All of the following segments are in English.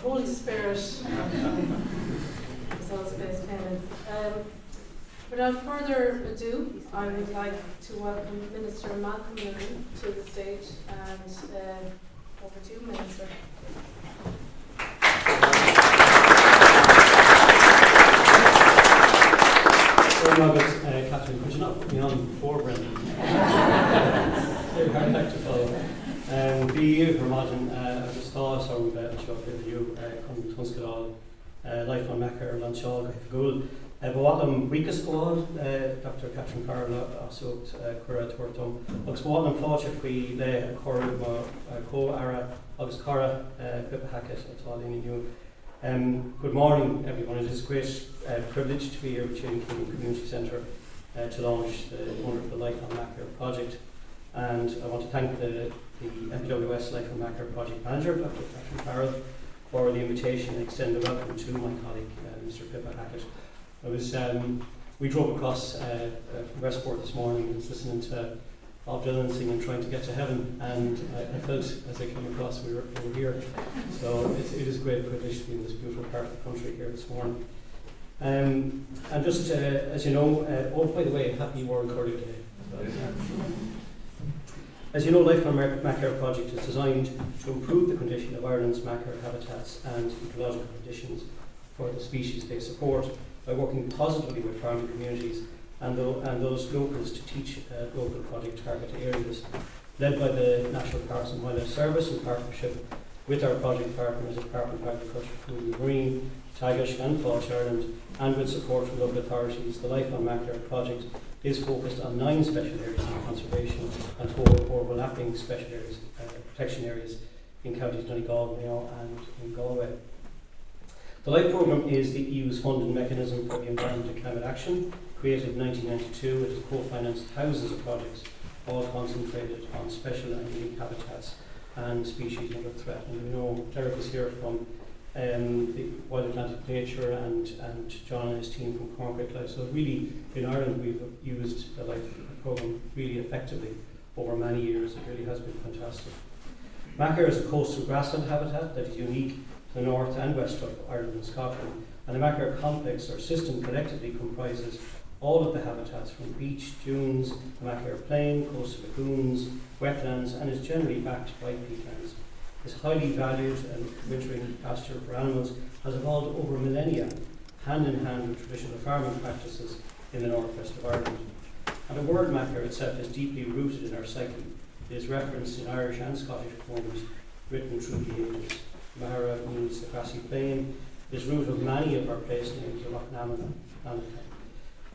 Holy Spirit results-based payments. Without further ado, I would like to welcome Minister Malcom to the stage, and over to you, Minister. Sorry, Margaret, Catherine, could you not put me on before Brendan? Very hard act to follow. Bí Hermodin, agus tá som seo fiú chun tunscadal lifelong Machair Lanshaw Gould. Bhádam weekas goáil Dr. Catherine Farrell asúcht cura tuairtum. Agus bhádam fáilte faoi le chora co-ara agus cara Pippa Hackett atá inniu. Good morning, everyone. It is a great privilege to be here with you in Killeen Community Centre to launch the wonderful Lifelong Machair project. And I want to thank the MPWS Lifelong Machair project manager, Dr. Catherine Farrell, for the invitation and extend a welcome to my colleague, Mr. Pippa Hackett. We drove across from Westport this morning and was listening to Bob Dylan singing Trying to Get to Heaven, and I felt as I came across we were here. So it is a great privilege to be in this beautiful part of the country here this morning. And just as you know, oh by the way, happy World Curry Day. As you know, Lifelong Machair project is designed to improve the condition of Ireland's machair habitats and ecological conditions for the species they support by working positively with farming communities and those locals to teach local project target areas, led by the National Parks and Wildlife Service in partnership with our project partners, the Department of Agriculture, Food and Marine, Teagasc and Fáilte Ireland, and with support from local authorities. The Lifelong Machair project is focused on 9 special areas of conservation and 4 overlapping special areas, protection areas in counties Donegal, Mayo and in Galway. The LIFE programme is the EU's funding mechanism for the environment and climate action. Created in 1992, it has co-financed thousands of projects, all concentrated on special and unique habitats and species under threat. And we know Derek is here from the Wild Atlantic Nature and John and his team from Cornbreak Life. So really, in Ireland, we've used the LIFE programme really effectively over many years. It really has been fantastic. Machair is a coastal grassland habitat that is unique to the north and west of Ireland and Scotland. And the Machair complex or system collectively comprises all of the habitats from beach, dunes, the Machair plain, coastal lagoons, wetlands, and is generally backed by peatlands. This highly valued and wintering pasture for animals has evolved over millennia, hand in hand with traditional farming practices in the northwest of Ireland. And the word Machair itself is deeply rooted in our psyche. It is referenced in Irish and Scottish poems written through the ages. Machair means the grassy plain. It is root of many of our place names, Loch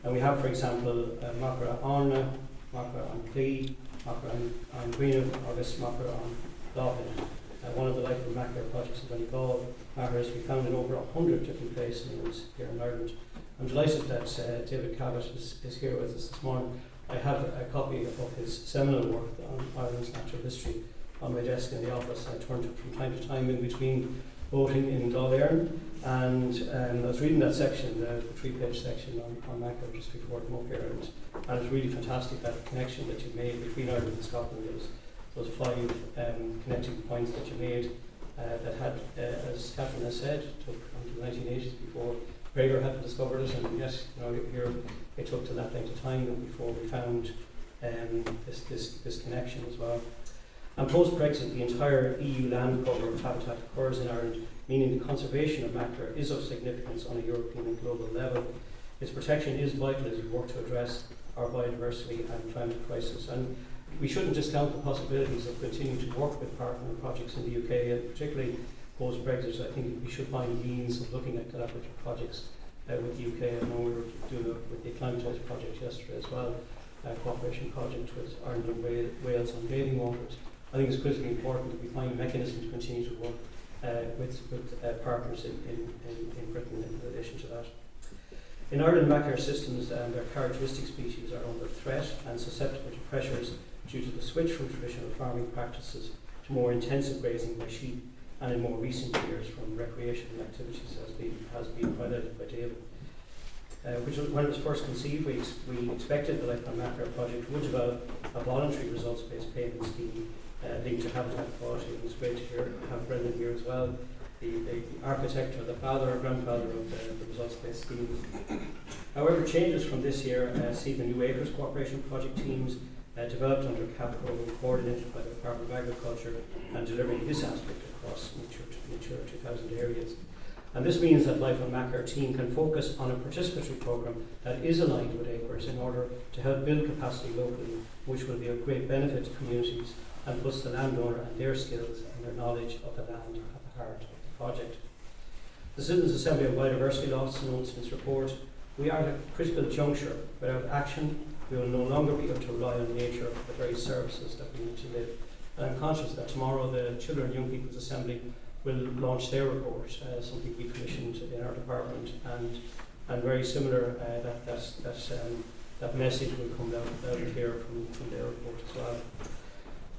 and we have, for example, Machair Anna, Machair an Clee, Machair an Gwynedd, August Machair an Lochin. One of the Lifelong Machair projects in Donegal. Machair is to be found in over 100 different place names here in Ireland. I'm delighted that David Cabot is here with us this morning. I have a copy of his seminal work on Ireland's natural history on my desk in the office. I turn to it from time to time in between voting in Dáil Éireann, and I was reading that section, the 3-page section on Machair just before I came up here, and it's really fantastic that connection that you made between Ireland and Scotland. Those 5 connecting points that you made that had, as Catherine has said, took until the 1980s before Gregor had discovered it, and yes, here it took to that length of time before we found this connection as well. And post-Brexit, the entire EU land cover of habitat occurs in Ireland, meaning the conservation of Machair is of significance on a European and global level. Its protection is vital as we work to address our biodiversity and climate crisis. And we shouldn't discount the possibilities of continuing to work with partner projects in the UK, and particularly post-Brexit. I think we should find means of looking at collaborative projects with the UK. I know we were doing it with the Acclimatise project yesterday as well, a cooperation project with Ireland and Wales on bathing waters. I think it's critically important that we find a mechanism to continue to work with partners in Britain in relation to that. In Ireland, Machair systems and their characteristic species are under threat and susceptible to pressures due to the switch from traditional farming practices to more intensive grazing by sheep, and in more recent years from recreational activities as has been highlighted by David. When it was first conceived, we expected the Lifelong Machair project would develop a voluntary results-based payment scheme linked to habitat quality. It was great to have Brendan here as well. the architect or the father or grandfather of the results-based schemes. However, changes from this year see the New Acres Cooperation Project teams developed under CAP programme coordinated by the Department of Agriculture and delivering this aspect across Nature 2000 areas. And this means that Life on Machair team can focus on a participatory programme that is aligned with Acres in order to help build capacity locally, which will be of great benefit to communities and puts the landowner and their skills and their knowledge of the land at the heart of the project. The Citizens Assembly on Biodiversity Law notes in its report, we are at a critical juncture. Without action, we will no longer be able to rely on nature for the very services that we need to live. And I'm conscious that tomorrow the Children and Young People's Assembly will launch their report, something we commissioned in our department, and very similar, that message will come loud and clear from their report as well.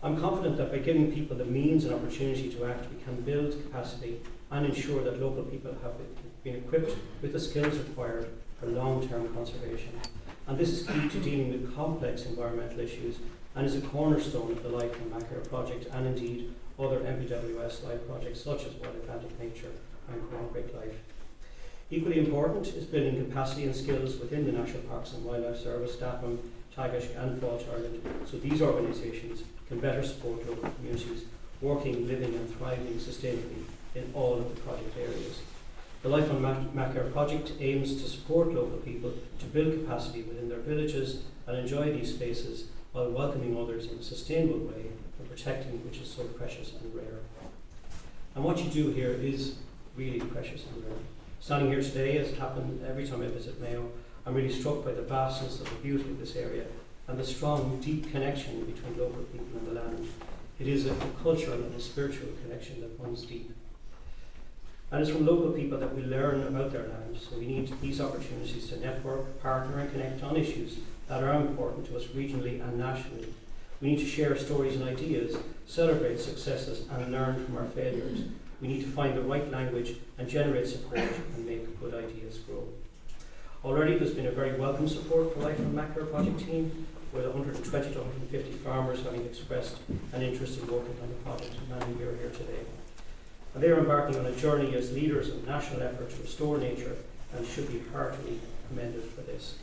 I'm confident that by giving people the means and opportunity to act, we can build capacity and ensure that local people have been equipped with the skills required for long-term conservation. And this is key to dealing with complex environmental issues and is a cornerstone of the Life on Machair project and indeed other MPWS life projects such as Wild Atlantic Nature and Cooperate Life. Equally important is building capacity and skills within the National Parks and Wildlife Service, Daphne, Teagasc and Fáilte Ireland, so these organisations can better support local communities working, living and thriving sustainably in all of the project areas. The Life on Machair project aims to support local people to build capacity within their villages and enjoy these spaces while welcoming others in a sustainable way and protecting which is so precious and rare. And what you do here is really precious and rare. Standing here today, as happened every time I visit Mayo, I'm really struck by the vastness of the beauty of this area and the strong, deep connection between local people and the land. It is a cultural and a spiritual connection that runs deep. And it's from local people that we learn about their land, so we need these opportunities to network, partner and connect on issues that are important to us regionally and nationally. We need to share stories and ideas, celebrate successes and learn from our failures. We need to find the right language and generate support and make good ideas grow. Already there's been a very welcome support for Life on Machair project team, with 120 to 150 farmers having expressed an interest in working on the project, and many are here today. And they are embarking on a journey as leaders of national effort to restore nature and should be heartily commended for this.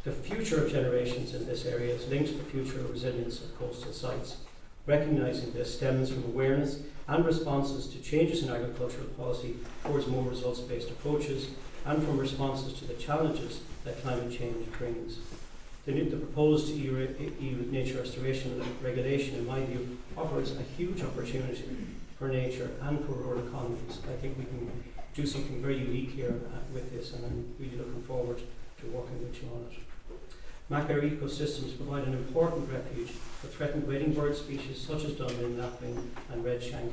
The future of generations in this area is linked to the future resilience of coastal sites. Recognising this stems from awareness and responses to changes in agricultural policy towards more results-based approaches and from responses to the challenges that climate change brings. The proposed EU nature restoration regulation, in my view, offers a huge opportunity for nature and for rural economies. I think we can do something very unique here with this, and I'm really looking forward to working with you on it. Machair ecosystems provide an important refuge for threatened wading bird species such as dunlin, lapwing and redshank,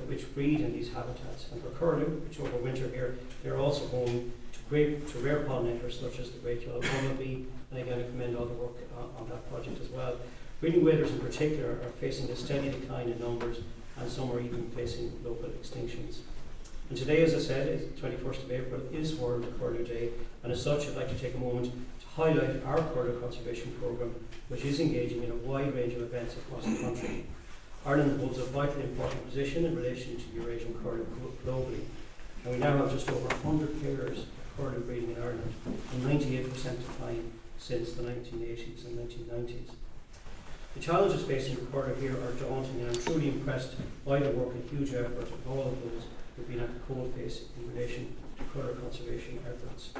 which breed in these habitats. And for curlew, which overwinter here, they're also home to rare pollinators such as the great yellow bumblebee, and again I commend all the work on that project as well. Breeding waders in particular are facing a steady decline in numbers, and some are even facing local extinctions. And today, as I said, is 21st of April, is World Curlew Day, and as such I'd like to take a moment to highlight our curlew conservation programme, which is engaging in a wide range of events across the country. Ireland holds a vitally important position in relation to Eurasian curlew globally, and we now have just over 100 pairs of curlew breeding in Ireland, and 98% decline since the 1980s and 1990s. The challenges facing curlew here are daunting, and I'm truly impressed by the work and huge effort of all of those who've been at the coalface in relation to curlew conservation efforts.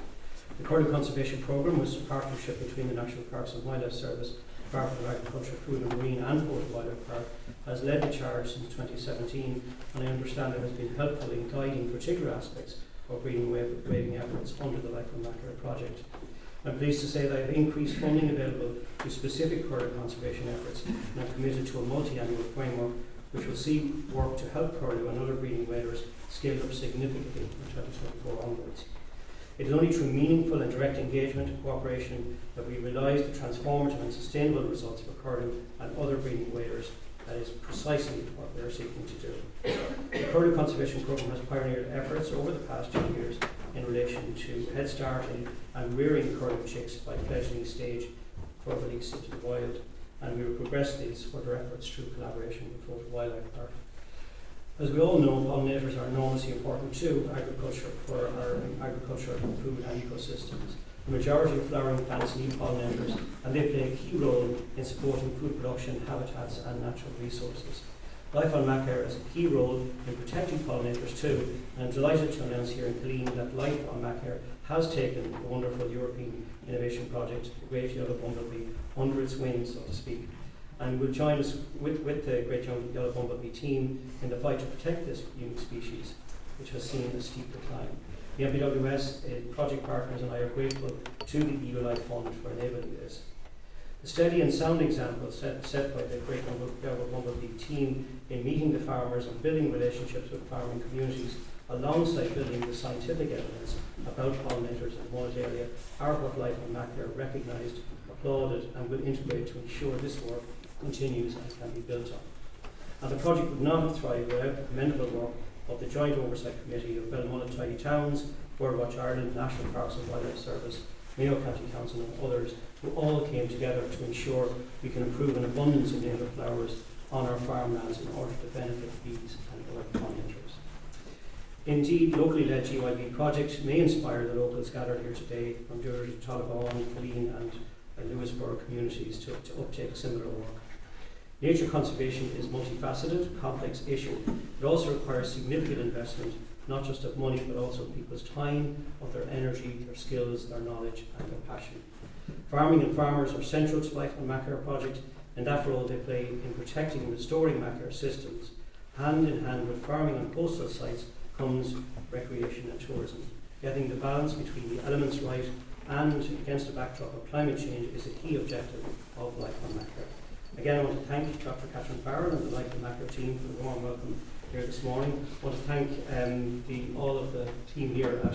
The Curlew Conservation Programme, which is a partnership between the National Parks and Wildlife Service, Department of Agriculture, Food and Marine and Fáilte Wildlife Park, has led the charge since 2017, and I understand it has been helpful in guiding particular aspects of breeding wading efforts under the Life on Machair project. I'm pleased to say that I have increased funding available to specific curlew conservation efforts, and I'm committed to a multi-annual framework which will see work to help curlew and other breeding waders scale up significantly from 2024 onwards. It is only through meaningful and direct engagement and cooperation that we realise the transformative and sustainable results for curlew and other breeding waders. That is precisely what we are seeking to do. The Curlew Conservation Programme has pioneered efforts over the past 2 years in relation to head starting and rearing curlew chicks by fledgling stage for release into the wild, and we will progress these further efforts through collaboration with Fáilte Wildlife Park. As we all know, pollinators are enormously important to agriculture, for our agriculture, food and ecosystems. The majority of flowering plants need pollinators, and they play a key role in supporting food production, habitats and natural resources. Life on Machair has a key role in protecting pollinators too, and I'm delighted to announce here in Killeen that Life on Machair has taken the wonderful European Innovation Project, the Great Yellow Bumblebee, under its wings, so to speak, and will join us with the Great Yellow Bumblebee team in the fight to protect this unique species, which has seen a steep decline. The MPWS project partners and I are grateful to the EU Life Fund for enabling this. The steady and sound example set by the Great Yellow Bumblebee team in meeting the farmers and building relationships with farming communities, alongside building the scientific evidence about pollinators in one area, are what Life on Machair recognised, applauded and will integrate to ensure this work continues and can be built on. And the project would not have thrived without the commendable work of the Joint Oversight Committee of Belmullet Tidy Towns, Birdwatch Ireland, National Parks and Wildlife Service, Mayo County Council and others, who all came together to ensure we can improve an abundance of native flowers on our farmlands in order to benefit bees and other pollinators. Indeed, locally led GYB projects may inspire the locals gathered here today from Dury, Tollabone, Killeen and Lewisborough communities to uptake similar work. Nature conservation is a multifaceted, complex issue. It also requires significant investment, not just of money, but also people's time, of their energy, their skills, their knowledge and their passion. Farming and farmers are central to Life on Machair project, and that role they play in protecting and restoring Machair systems. Hand in hand with farming on coastal sites comes recreation and tourism. Getting the balance between the elements right and against the backdrop of climate change is a key objective of Life on Machair. Again, I want to thank Dr. Farrell and the Life on Machair team for the warm welcome here this morning. I want to thank all of the team here at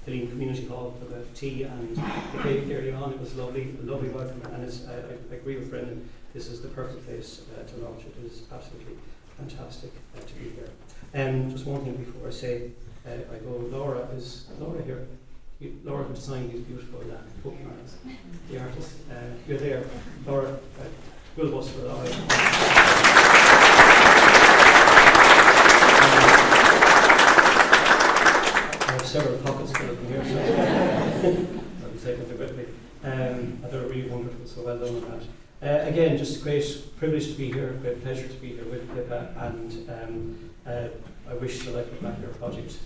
Killeen Community Hall for the tea and the cake early on. It was a lovely welcome, and I agree with Brendan, this is the perfect place to launch it. It is absolutely fantastic to be here. Just one thing before I say, I go, Laura here? Laura who designed these beautiful bookmarks, the artist. You're there. Laura, good bus for Laura. I have several pockets full of them here, so I'll be taking them with me. They're really wonderful, so well done on that. Again, just a great privilege to be here, great pleasure to be here with Pippa, and I wish the Life on Machair project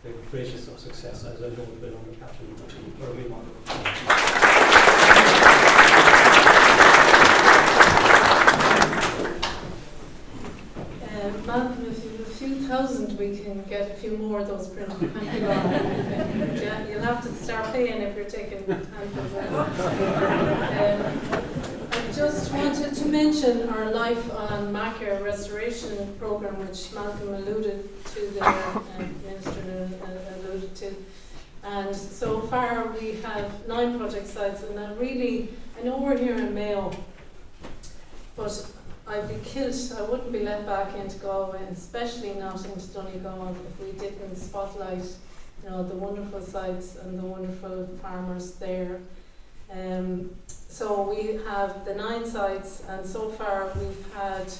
the greatest of success, as I know it's been under Catherine, where we want Malcolm, if you have a few thousand, we can get a few more of those printed. Thank you, Laura. Yeah, you'll have to start paying if you're taking handfuls out. I just wanted to mention our Life on Machair restoration programme, which Malcolm alluded to there, and Minister Noonan alluded to. And so far we have 9 project sites, and I know we're here in Mayo, but I'd be killed, I wouldn't be let back into Galway, and especially not into Donegal, if we didn't spotlight, the wonderful sites and the wonderful farmers there. So we have the 9 sites, and so far we've had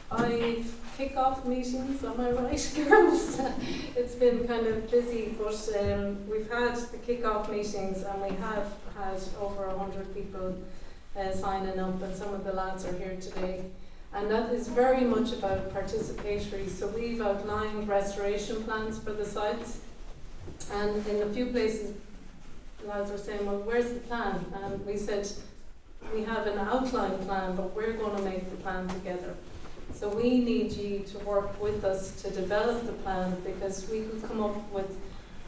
5 kick-off meetings, am I right, girls? It's been kind of busy, but we've had the kick-off meetings, and we have had over 100 people signing up, and some of the lads are here today. And that is very much about participatory. So we've outlined restoration plans for the sites, and in a few places lads were saying, well, where's the plan? And we said, we have an outline plan, but we're going to make the plan together. So we need you to work with us to develop the plan, because we could come up with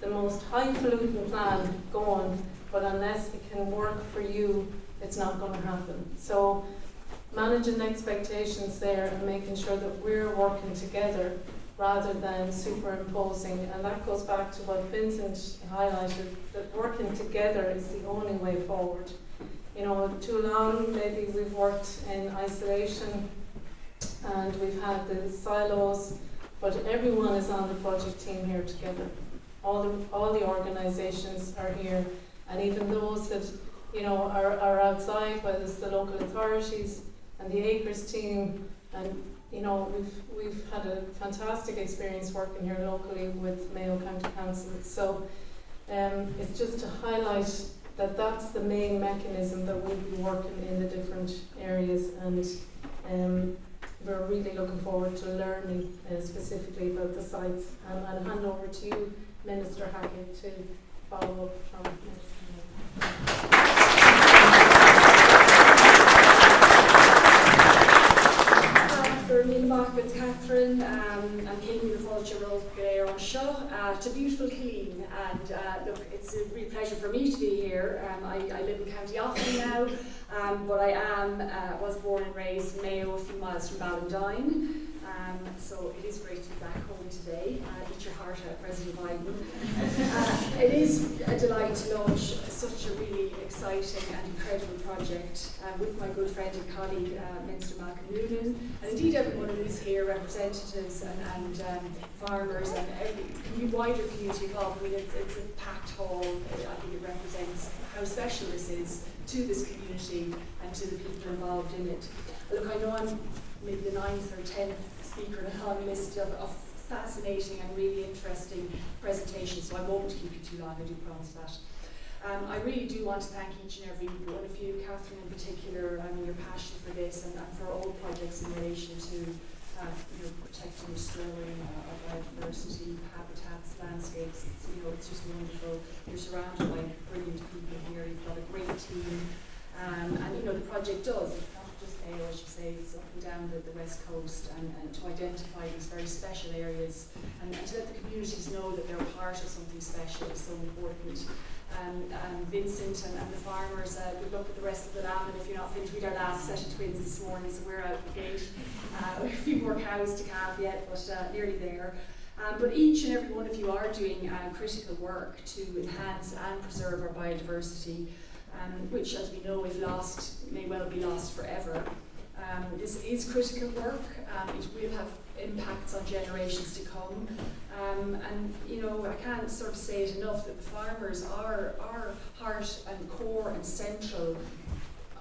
the most highfalutin plan going, but unless it can work for you, it's not going to happen. So managing expectations there and making sure that we're working together rather than superimposing, and that goes back to what Vincent highlighted, that working together is the only way forward. Too long maybe we've worked in isolation and we've had the silos, but everyone is on the project team here together. All the organisations are here, and even those that are outside, whether it's the local authorities and the acres team And you know, we've had a fantastic experience working here locally with Mayo County Council. So it's just to highlight that that's the main mechanism that we'll be working in the different areas, and we're really looking forward to learning specifically about the sites. And I'll hand over to you, Minister Hackett, to follow up from Minister Mayo. With Catherine and Killeen the Fáilte Ireland on show to beautiful Killeen, and look, it's a real pleasure for me to be here. I live in County Offaly now, but I was born and raised in Mayo, a few miles from Ballandine. So it is great to be back home today. Eat your heart out, President Biden. It is a delight to launch such a really exciting and incredible project with my good friend and colleague, Minister Malcom Noonan, and indeed everyone who is here, representatives and farmers and every wider community involved. I mean, it's a packed hall. I think it represents how special this is to this community and to the people involved in it. Look, I know I'm maybe the 9th or 10th speaker in a long list of fascinating and really interesting presentations, so I won't keep you too long, I do promise that. I really do want to thank each and every one of you, Catherine in particular, your passion for this and for all projects in relation to protecting, restoring our biodiversity, habitats, landscapes. It's just wonderful. You're surrounded by brilliant people here. You've got a great team, and the project does. Mayo, as you say, it's up and down the west coast, and to identify these very special areas and to let the communities know that they're part of something special is so important. And Vincent and the farmers, good luck with the rest of the land, and if you're not finished, we had our last set of twins this morning, so we're out the gate. A few more cows to calve yet, but nearly there. But each and every one of you are doing critical work to enhance and preserve our biodiversity, which, as we know, if lost, may well be lost forever. This is critical work. It will have impacts on generations to come. And I can't sort of say it enough that the farmers are heart and core and central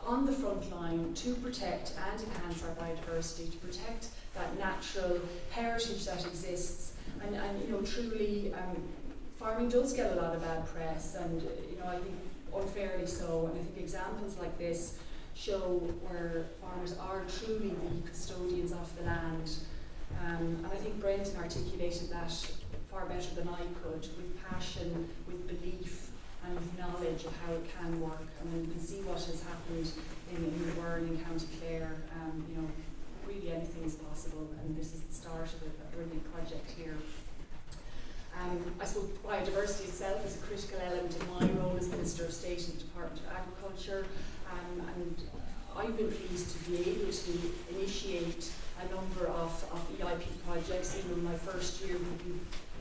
on the front line to protect and enhance our biodiversity, to protect that natural heritage that exists. And truly, farming does get a lot of bad press, and I think unfairly so. And I think examples like this show where farmers are truly the custodians of the land. And I think Brendan articulated that far better than I could, with passion, with belief, and with knowledge of how it can work. And you can see what has happened in the Wern in County Clare. Really anything is possible, and this is the start of a brilliant project here. I suppose biodiversity itself is a critical element in my role as Minister of State in the Department of Agriculture, and I've been pleased to be able to initiate a number of EIP projects. Even in my first year,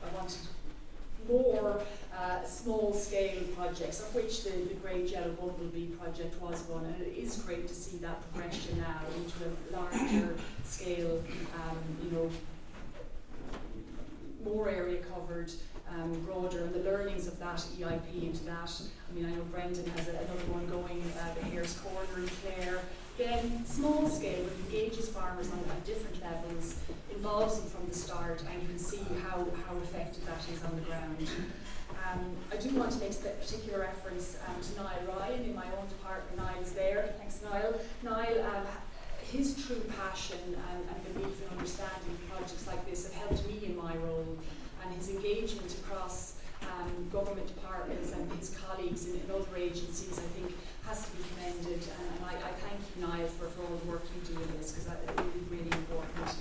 I wanted more small-scale projects, of which the Great Yellow Bumblebee project was one, and it is great to see that progression now into a larger scale, more area covered, broader, and the learnings of that EIP into that. I know Brendan has another one going, the Hare's Corner in Clare. Again, small scale, but engages farmers on different levels, involves them from the start, and you can see how effective that is on the ground. I do want to make a particular reference to Niall Ryan in my own department. Niall is there. Thanks, Niall. Niall, his true passion and belief in understanding projects like this have helped me in my role, and his engagement across government departments and his colleagues in other agencies, I think, has to be commended. And I thank you, Niall, for all the work you do in this, because that is really, really important.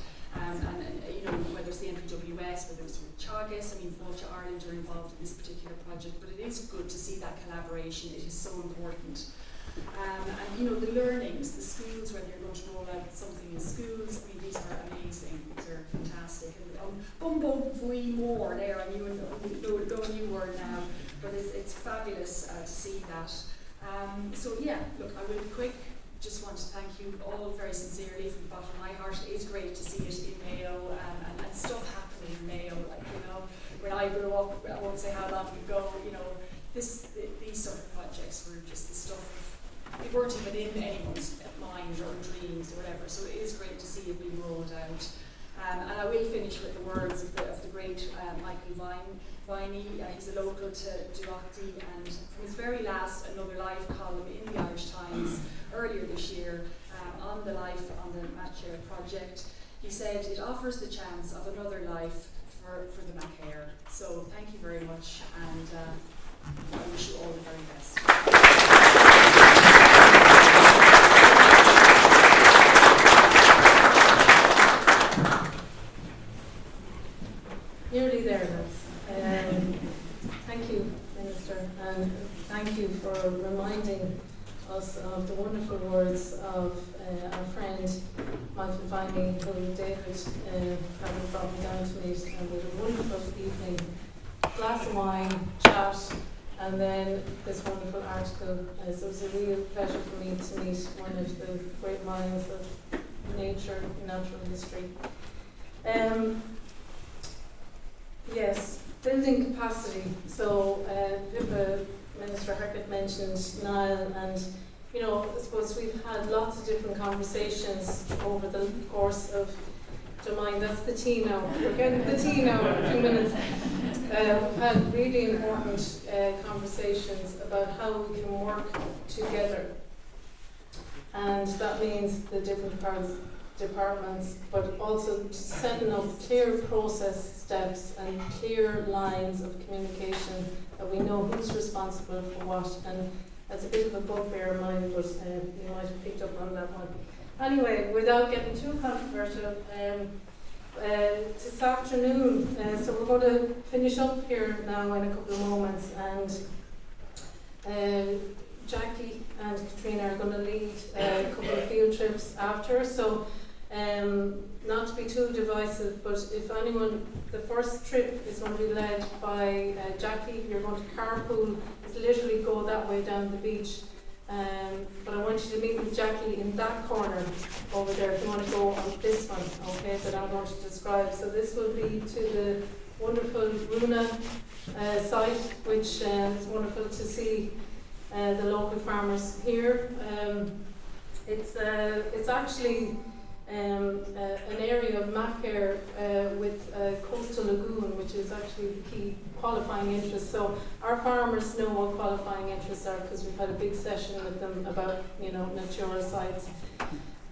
Whether it's the NPWS, whether it's with Teagasc, Fáilte Ireland are involved in this particular project, but it is good to see that collaboration. It is so important. The learnings, the schools, whether you're going to roll out something in schools, these are amazing, these are fantastic. And more there, I'm knowing you word now, but it's fabulous to see that. Look, I will be quick. Just want to thank you all very sincerely from the bottom of my heart. It is great to see it in Mayo and stuff happening in Mayo. When I grew up, I won't say how long ago, these sort of projects were just the stuff. They weren't even in anyone's mind or dreams or whatever. So it is great to see have been rolled out. And I will finish with the words of the great Michael Viney. He's a local to Teagasc, and from his very last Another Life column in the Irish Times earlier this year on the life on the Machair project, he said it offers the chance of another life for the Machair. So thank you very much, and I wish you all the very best. Nearly there, lads. Thank you, Minister, and thank you for reminding us of the wonderful words of our friend Michael Viney, who David had brought me down to meet, and with a wonderful evening, glass of wine, chat, and then this wonderful article. So it was a real pleasure for me to meet one of the great minds of nature, natural history. Yes, building capacity. So Pippa, Minister Hackett mentioned Niall, and I suppose we've had lots of different conversations over the course of Jemine. That's the tea now. We're getting the tea now in a few minutes. We've had really important conversations about how we can work together, and that means the different departments, but also setting up clear process steps and clear lines of communication that we know who's responsible for what. And that's a bit of a bugbear of mine, but you might have picked up on that one. Anyway, without getting too controversial, this afternoon, so we're going to finish up here now in a couple of moments, and Jackie and Katrina are going to lead a couple of field trips after. So not to be too divisive, but if anyone, the first trip is going to be led by Jackie. You're going to carpool. It's literally go that way down the beach. But I want you to meet with Jackie in that corner over there if you want to go on this one, okay, that I'm going to describe. So this will be to the wonderful Noonan site, which is wonderful to see the local farmers here. It's actually an area of Machair with a coastal lagoon, which is actually the key qualifying interest. So our farmers know what qualifying interests are because we've had a big session with them about natural sites.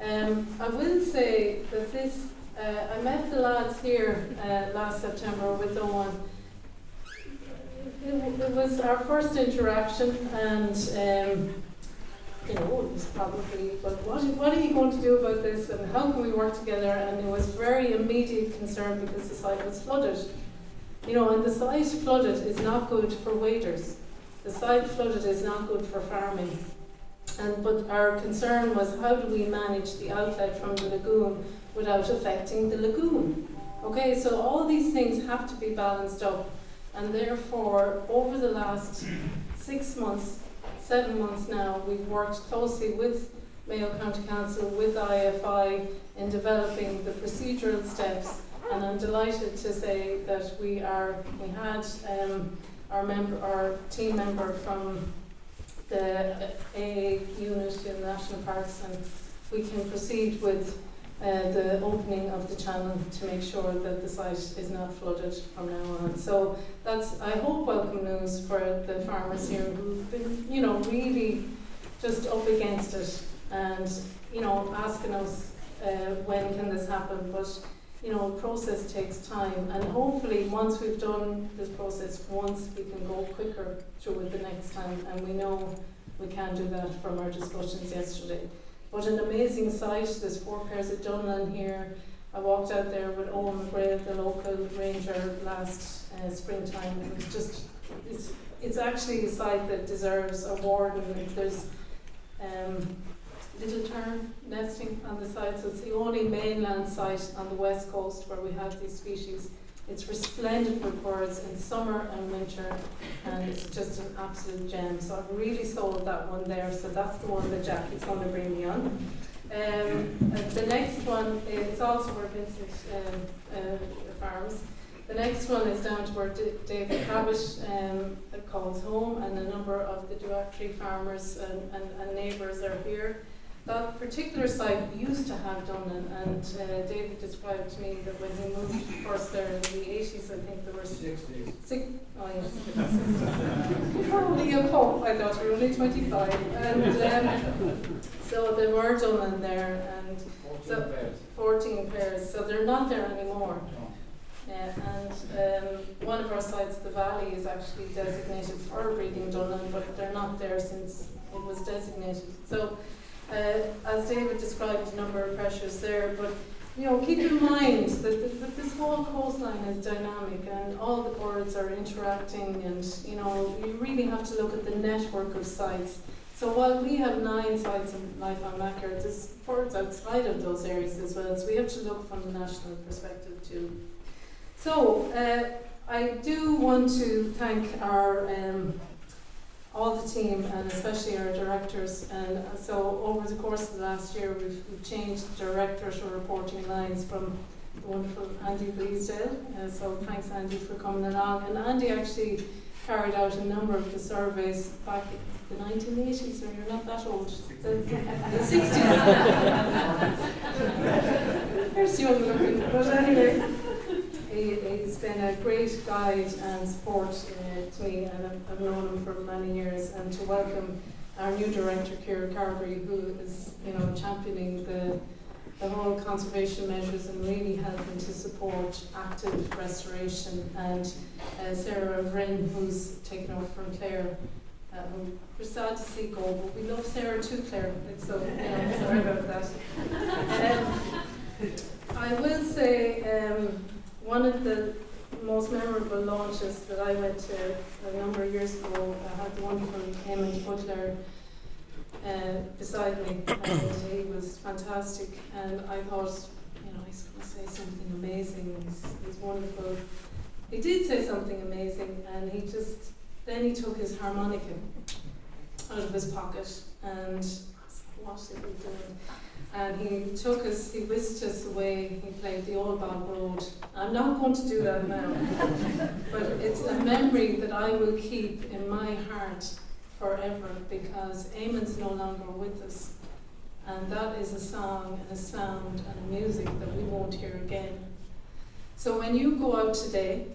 I will say that this, I met the lads here last September with Owen. It was our first interaction, and it was probably, but what are you going to do about this, and how can we work together? And there was very immediate concern because the site was flooded. And the site flooded is not good for waders. The site flooded is not good for farming. But our concern was, how do we manage the outlet from the lagoon without affecting the lagoon? Okay, so all these things have to be balanced up, and therefore over the last 7 months now, we've worked closely with Mayo County Council, with IFI in developing the procedural steps, and I'm delighted to say that we had our team member from the AA unit in National Parks, and we can proceed with the opening of the channel to make sure that the site is not flooded from now on. So that's, I hope, welcome news for the farmers here who've been, really just up against it and, asking us when can this happen. But, process takes time, and hopefully once we've done this process once, we can go quicker through it the next time, and we know we can do that from our discussions yesterday. But an amazing site. There's 4 pairs of Dunlan here. I walked out there with Owen McGrail, the local ranger, last springtime. And it's actually a site that deserves a award. And there's little tern nesting on the site. So it's the only mainland site on the west coast where we have these species. It's resplendent with birds in summer and winter, and it's just an absolute gem. So I've really sold that one there. So that's the one that Jackie's going to bring me on. The next one is also where Vincent farms. The next one is down to where David Cabot calls home, and a number of the Teagasc farmers and neighbours are here. that particular site used to have Dublin, and David described to me that when he moved first there in the 80s, I think there were 60s. oh yeah, probably a pope, I thought we were only 25, and so there were Dublin there, and 14 pairs. 14 pairs, so they're not there anymore. No. And one of our sites, the Valley, is actually designated for breeding Dublin, but they're not there since it was designated. So, as David described, a number of pressures there, but keep in mind that this whole coastline is dynamic, and all the birds are interacting, and you really have to look at the network of sites. So while we have 9 sites of life on Machair, there's birds outside of those areas as well, so we have to look from the national perspective too. So I do want to thank our all the team, and especially our directors. And so over the course of the last year, we've changed directors or reporting lines from the wonderful Andy Bleasdale. So thanks, Andy, for coming along. And Andy actually carried out a number of the surveys back in the 1980s, or you're not that old, the 60s. There's young looking, but anyway. He's been a great guide and support to me, and I've known him for many years. And to welcome our new director, Ciara Carberry, who is championing the whole conservation measures and really helping to support active restoration, and Sarah Vryn, who's taken over from Claire, who we're sad to see go, but we love Sarah too, Claire. So sorry about that. I will say. One of the most memorable launches that I went to a number of years ago, I had the wonderful Eamon Butler beside me, and he was fantastic. And I thought, he's going to say something amazing. He's wonderful. He did say something amazing, and then he took his harmonica out of his pocket, and I said, what is he doing? And he whisked us away. He played the Old Bog Road. I'm not going to do that now, but it's a memory that I will keep in my heart forever, because Eamon's no longer with us, and that is a song and a sound and a music that we won't hear again. So when you go out today,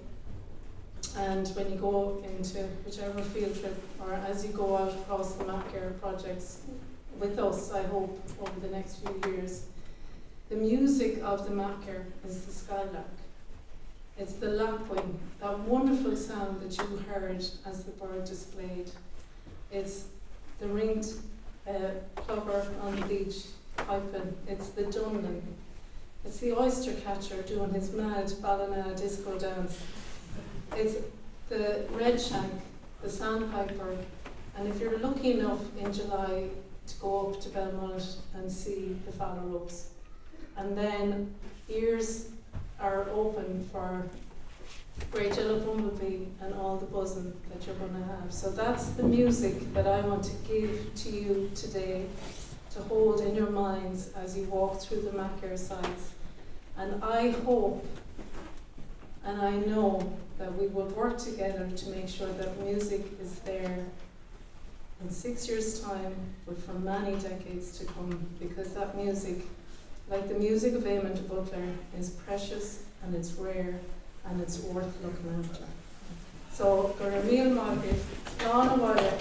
and when you go into whichever field trip, or as you go out across the Machair projects with us, I hope, over the next few years, the music of the Machair is the skylark. It's the lapwing, that wonderful sound that you heard as the bird displayed. It's the ringed plover on the beach piping. It's the dunlin. It's the oyster catcher doing his mad ballina disco dance. It's the redshank, the sandpiper, and if you're lucky enough in July to go up to Belmullet and see the phalaropes, and then ears are open for great yellow bumblebee and all the buzzing that you're going to have. So that's the music that I want to give to you today, to hold in your minds as you walk through the Machair sites. And I hope and I know that we will work together to make sure that music is there in 6 years' time, but for many decades to come, because that music, like the music of Eamon Butler, is precious and it's rare and it's worth looking after. So, go Ramil Market, Gone Away.